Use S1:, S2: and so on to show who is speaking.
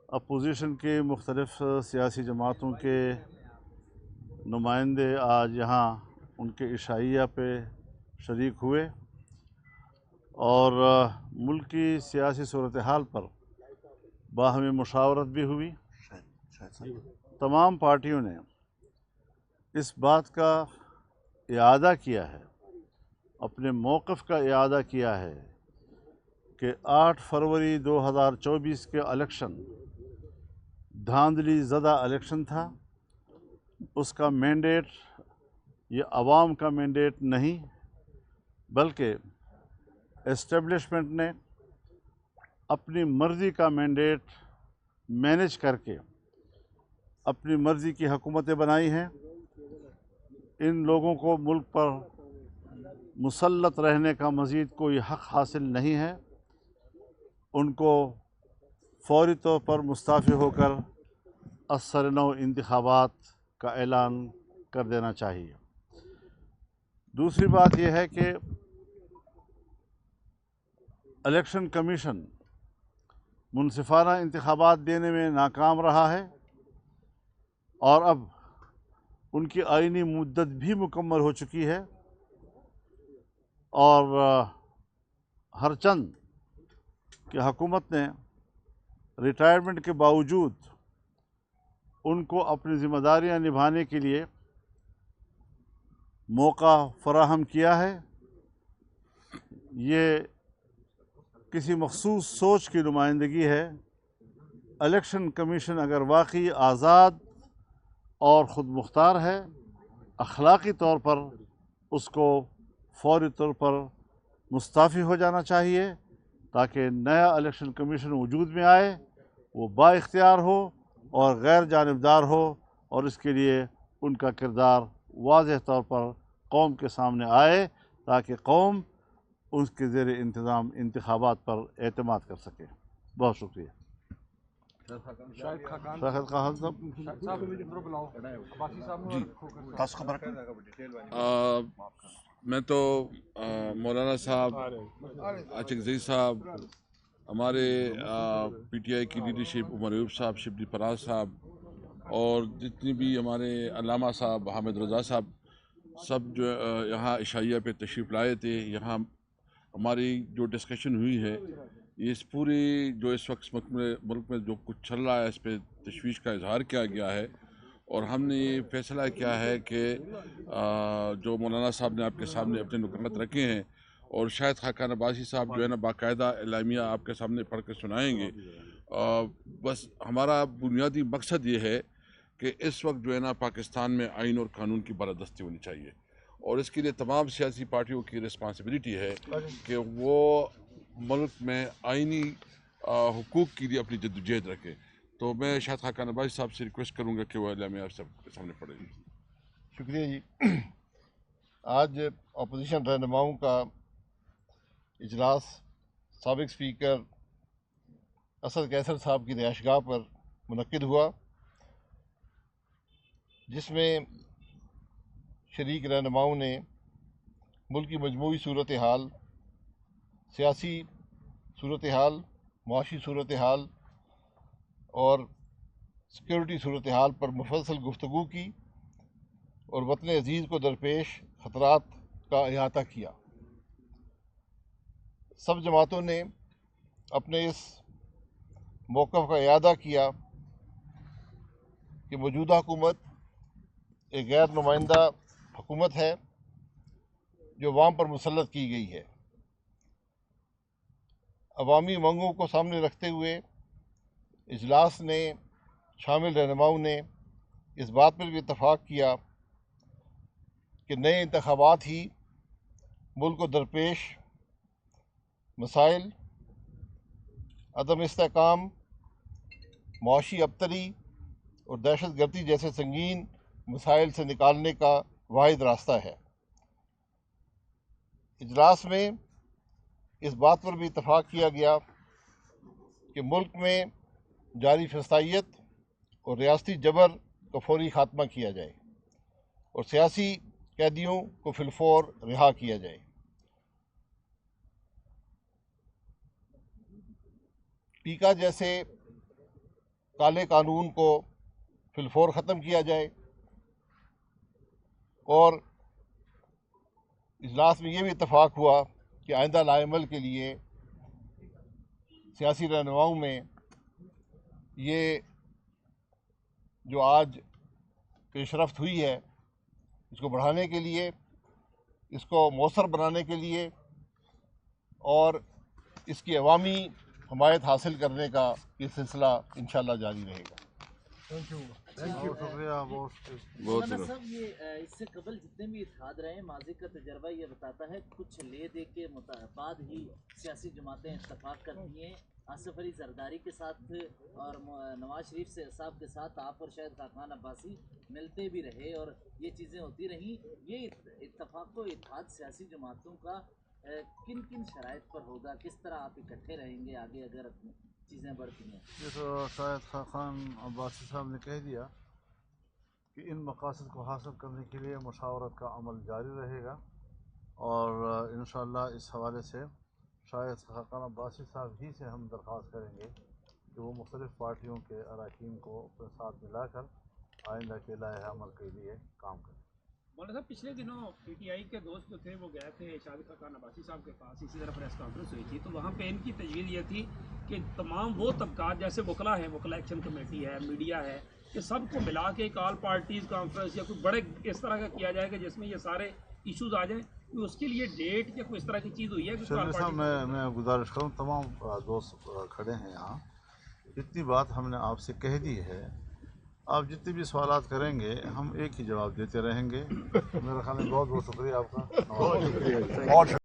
S1: Opposition کی مختلف سیاسی جماعتوں کے نمائندے آج یہاں ان کے عشائیہ پہ شریک ہوئے اور ملک کی سیاسی صورتحال پر باہمی مشاورت بھی ہوئی۔ تمام پارٹیوں نے اس بات کا اعادہ کیا ہے، اپنے موقف کا اعادہ کیا ہے کہ 8 فروری 2024 کے الیکشن دھاندلی زدہ الیکشن تھا۔ اس کا مینڈیٹ یہ عوام کا مینڈیٹ نہیں بلکہ اسٹیبلشمنٹ نے اپنی مرضی کا مینڈیٹ مینیج کر کے اپنی مرضی کی حکومتیں بنائی ہیں۔ ان لوگوں کو ملک پر مسلط رہنے کا مزید کوئی حق حاصل نہیں ہے۔ ان کو فوری طور پر مستعفی ہو کر اثر نو انتخابات کا اعلان کر دینا چاہیے۔ دوسری بات یہ ہے کہ الیکشن کمیشن منصفانہ انتخابات دینے میں ناکام رہا ہے اور اب ان کی آئینی مدت بھی مکمل ہو چکی ہے، اور ہر چند کہ حکومت نے ریٹائرمنٹ کے باوجود ان کو اپنی ذمہ داریاں نبھانے کے لیے موقع فراہم کیا ہے۔ یہ کسی مخصوص سوچ کی نمائندگی ہے۔ الیکشن کمیشن اگر واقعی آزاد اور خود مختار ہے، اخلاقی طور پر اس کو فوری طور پر مستعفی ہو جانا چاہیے تاکہ نیا الیکشن کمیشن وجود میں آئے، وہ با اختیار ہو اور غیر جانبدار ہو، اور اس کے لیے ان کا کردار واضح طور پر قوم کے سامنے آئے تاکہ قوم اس کے زیر انتظام انتخابات پر اعتماد کر سکے۔ بہت شکریہ۔ شاہد خان صاحب
S2: میں تو مولانا صاحب، عاشق زئی صاحب، ہمارے پی ٹی آئی کی لیڈرشپ، عمر ایوب صاحب، شبلی فراز صاحب، اور جتنی بھی ہمارے علامہ صاحب، حامد رضا صاحب، سب جو یہاں عشائیہ پہ تشریف لائے تھے۔ یہاں ہماری جو ڈسکشن ہوئی ہے، یہ اس پوری جو اس وقت ملک میں جو کچھ چل رہا ہے، اس پہ تشویش کا اظہار کیا گیا ہے، اور ہم نے یہ فیصلہ کیا ہے کہ جو مولانا صاحب نے آپ کے سامنے اپنے نکات رکھے ہیں، اور شاید خاقان عباسی صاحب جو ہے نا باقاعدہ اعلامیہ آپ کے سامنے پڑھ کے سنائیں گے۔ بس ہمارا بنیادی مقصد یہ ہے کہ اس وقت جو ہے نا پاکستان میں آئین اور قانون کی بالادستی ہونی چاہیے، اور اس کے لیے تمام سیاسی پارٹیوں کی رسپانسبلٹی ہے کہ وہ ملک میں آئینی حقوق کے لیے اپنی جدوجہد رکھے۔ تو میں شاہد خاقان عباسی صاحب سے ریکویسٹ کروں گا کہ وہ اعلامیہ آپ سب کے سامنے پڑھیں۔
S3: شکریہ جی۔ آج اپوزیشن رہنماؤں کا اجلاس سابق اسپیکر اسد قیصر صاحب کی رہائش گاہ پر منعقد ہوا، جس میں شریک رہنماؤں نے ملک کی مجموعی صورتحال، سیاسی صورتحال، معاشی صورتحال اور سیکورٹی صورتحال پر مفصل گفتگو کی اور وطن عزیز کو درپیش خطرات کا احاطہ کیا۔ سب جماعتوں نے اپنے اس موقف کا اعادہ کیا کہ موجودہ حکومت ایک غیر نمائندہ حکومت ہے جو عوام پر مسلط کی گئی ہے۔ عوامی امنگوں کو سامنے رکھتے ہوئے اجلاس نے شامل رہنماؤں نے اس بات پر بھی اتفاق کیا کہ نئے انتخابات ہی ملک کو درپیش مسائل، عدم استحکام، معاشی ابتری اور دہشت گردی جیسے سنگین مسائل سے نکالنے کا واحد راستہ ہے۔ اجلاس میں اس بات پر بھی اتفاق کیا گیا کہ ملک میں جاری فسادیت اور ریاستی جبر کا فوری خاتمہ کیا جائے اور سیاسی قیدیوں کو فی الفور رہا کیا جائے۔ ٹیکا جیسے کالے قانون کو فی الفور ختم کیا جائے، اور اجلاس میں یہ بھی اتفاق ہوا کہ آئندہ لائے عمل کے لیے سیاسی رہنماؤں میں یہ جو آج پیش رفت ہوئی ہے اس کو بڑھانے کے لیے، اس کو مؤثر بنانے کے لیے اور اس کی عوامی حمایت حاصل کرنے کا یہ سلسلہ انشاءاللہ جاری رہے گا۔
S1: شکریہ بہت۔
S4: مولانا صاحب، یہ اس سے قبل جتنے بھی اتحاد رہے ہیں، ماضی کا تجربہ یہ بتاتا ہے کچھ لے دے کے بعد ہی سیاسی جماعتیں اتفاق کرتی ہیں۔ آصف علی زرداری کے ساتھ اور نواز شریف صاحب کے ساتھ آپ اور شاہد خاقان عباسی ملتے بھی رہے اور یہ چیزیں ہوتی رہیں۔ یہ اتفاق و اتحاد سیاسی جماعتوں کا کن کن شرائط پر ہوگا؟ کس طرح آپ اکٹھے رہیں گے آگے اگر چیزیں بڑھتی ہیں؟
S1: یہ تو شاہد خاقان عباسی صاحب نے کہہ دیا کہ ان مقاصد کو حاصل کرنے کے لیے مشاورت کا عمل جاری رہے گا، اور انشاءاللہ اس حوالے سے شاہد خاقان عباسی صاحب ہی سے ہم درخواست کریں گے کہ وہ مختلف پارٹیوں کے اراکین کو اپنے ساتھ ملا کر آئندہ کے لائحہ عمل کے لیے کام کریں۔
S5: مولانا صاحب، پچھلے دنوں پی ٹی آئی کے دوست جو تھے وہ گئے تھے شاہد خاقان عباسی صاحب کے پاس، اسی طرح پریس کانفرنس ہوئی تھی، تو وہاں پہ ان کی تجویز یہ تھی کہ تمام وہ طبقات جیسے وکلا ہیں، وکلا ایکشن کمیٹی ہے، میڈیا ہے، کہ سب کو ملا کے ایک آل پارٹیز کانفرنس یا کوئی بڑے اس طرح کا کیا جائے کہ جس میں یہ سارے ایشوز آ جائیں، کہ اس کے لیے ڈیٹ یا کوئی اس طرح کی چیز ہوئی ہے کہ
S1: شریف صاحب، میں گزارش کروں، تمام دوست کھڑے ہیں یہاں، اتنی بات ہم نے آپ سے کہہ دی ہے، آپ جتنے بھی سوالات کریں گے ہم ایک ہی جواب دیتے رہیں گے۔ میرا خیال ہے بہت بہت شکریہ آپ کا۔